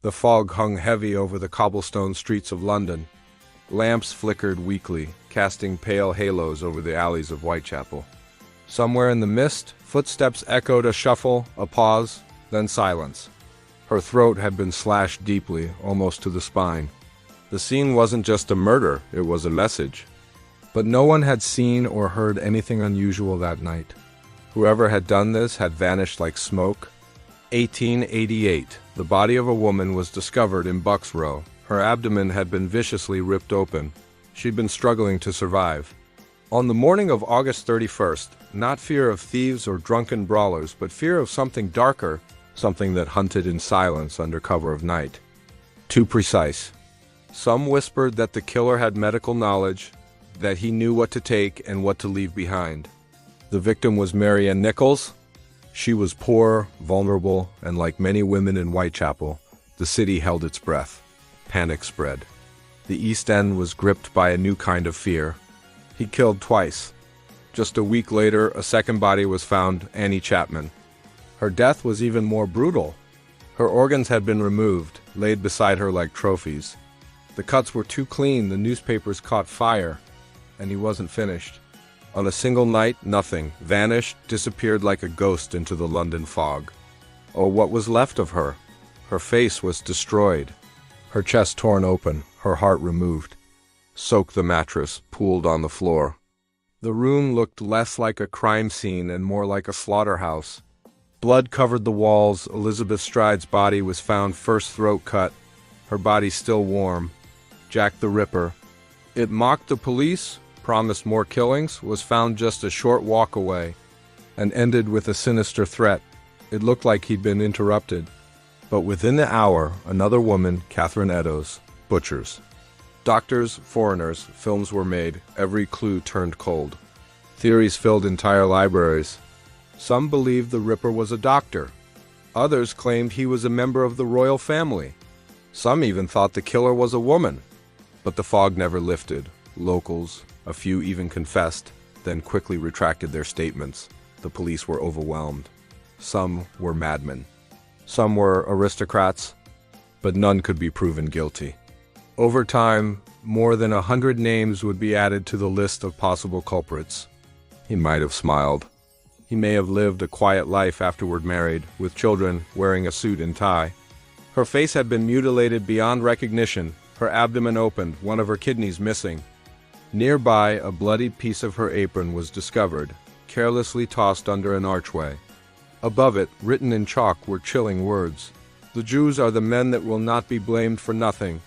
The fog hung heavy over the cobblestone streets of London. Lamps flickered weakly, casting pale halos over the alleys of Whitechapel. Somewhere in the mist, footsteps echoed, a shuffle, a pause, then silence. Her throat had been slashed deeply, almost to the spine. The scene wasn't just a murder, it was a message. But no one had seen or heard anything unusual that night. Whoever had done this had vanished like smoke. 1888. The body of a woman was discovered in Bucks Row. Her abdomen had been viciously ripped open. She'd been struggling to survive. On the morning of August 31st, not fear of thieves or drunken brawlers, but fear of something darker, something that hunted in silence under cover of night. Too precise. Some whispered that the killer had medical knowledge, that he knew what to take and what to leave behind. The victim was Mary Ann Nichols. She was poor, vulnerable, and like many women in Whitechapel, the city held its breath. Panic spread. The East End was gripped by a new kind of fear. He killed twice. Just a week later, a second body was found, Annie Chapman. Her death was even more brutal. Her organs had been removed, laid beside her like trophies. The cuts were too clean, the newspapers caught fire, and he wasn't finished. On a single night, nothing, vanished, disappeared like a ghost into the London fog. Or what was left of her? Her face was destroyed. Her chest torn open, her heart removed. Soaked the mattress, pooled on the floor. The room looked less like a crime scene and more like a slaughterhouse. Blood covered the walls. Elizabeth Stride's body was found, first throat cut, her body still warm. Jack the Ripper. It mocked the police, promised more killings, was found just a short walk away, and ended with a sinister threat. It looked like he'd been interrupted. But within the hour, another woman, Catherine Eddowes, butchers. Doctors, foreigners, films were made, every clue turned cold. Theories filled entire libraries. Some believed the Ripper was a doctor. Others claimed he was a member of the royal family. Some even thought the killer was a woman. But the fog never lifted. Locals, a few even confessed, then quickly retracted their statements. The police were overwhelmed. Some were madmen. Some were aristocrats, but none could be proven guilty. Over time, more than 100 names would be added to the list of possible culprits. He might have smiled. He may have lived a quiet life afterward, married, with children, wearing a suit and tie. Her face had been mutilated beyond recognition, her abdomen opened, one of her kidneys missing. Nearby, a bloodied piece of her apron was discovered, carelessly tossed under an archway. Above it, written in chalk, were chilling words. "The Jews are the men that will not be blamed for nothing."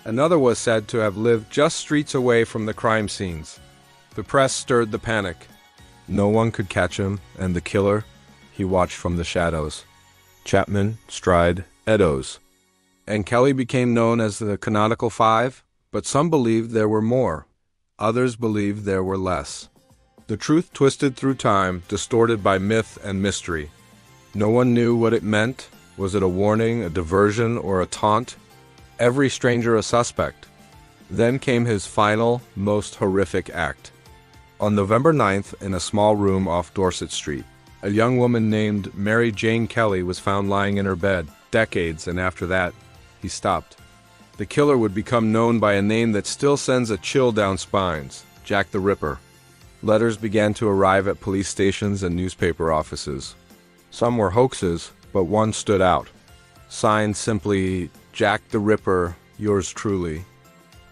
Another was said to have lived just streets away from the crime scenes. The press stirred the panic. No one could catch him, and the killer, he watched from the shadows. Chapman, Stride, Eddowes. And Kelly became known as the Canonical Five, but some believed there were more. Others believed there were less. The truth twisted through time, distorted by myth and mystery. No one knew what it meant. Was it a warning, a diversion, or a taunt? Every stranger a suspect. Then came his final, most horrific act. On November 9th, in a small room off Dorset Street, a young woman named Mary Jane Kelly was found lying in her bed. Decades, and after that, he stopped. The killer would become known by a name that still sends a chill down spines: Jack the Ripper. Letters began to arrive at police stations and newspaper offices. Some were hoaxes, but one stood out. Signed simply, "Jack the Ripper, yours truly."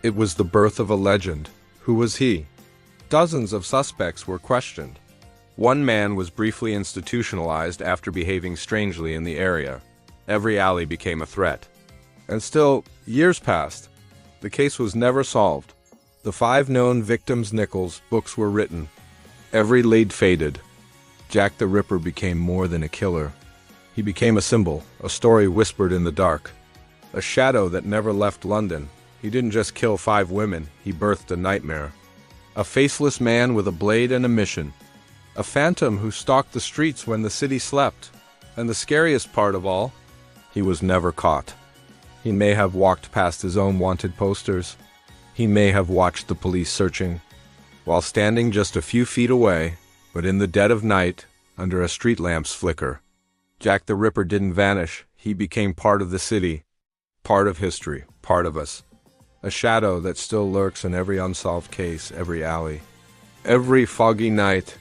It was the birth of a legend. Who was he? Dozens of suspects were questioned. One man was briefly institutionalized after behaving strangely in the area. Every alley became a threat. And still, years passed. The case was never solved. The 5 known victims' Nichols books were written. Every lead faded. Jack the Ripper became more than a killer. He became a symbol, a story whispered in the dark. A shadow that never left London. He didn't just kill 5 women, he birthed a nightmare. A faceless man with a blade and a mission. A phantom who stalked the streets when the city slept. And the scariest part of all, he was never caught. He may have walked past his own wanted posters. He may have watched the police searching, while standing just a few feet away, but in the dead of night, under a street lamp's flicker. Jack the Ripper didn't vanish. He became part of the city. part of history, part of us. A shadow that still lurks in every unsolved case, every alley. Every foggy night,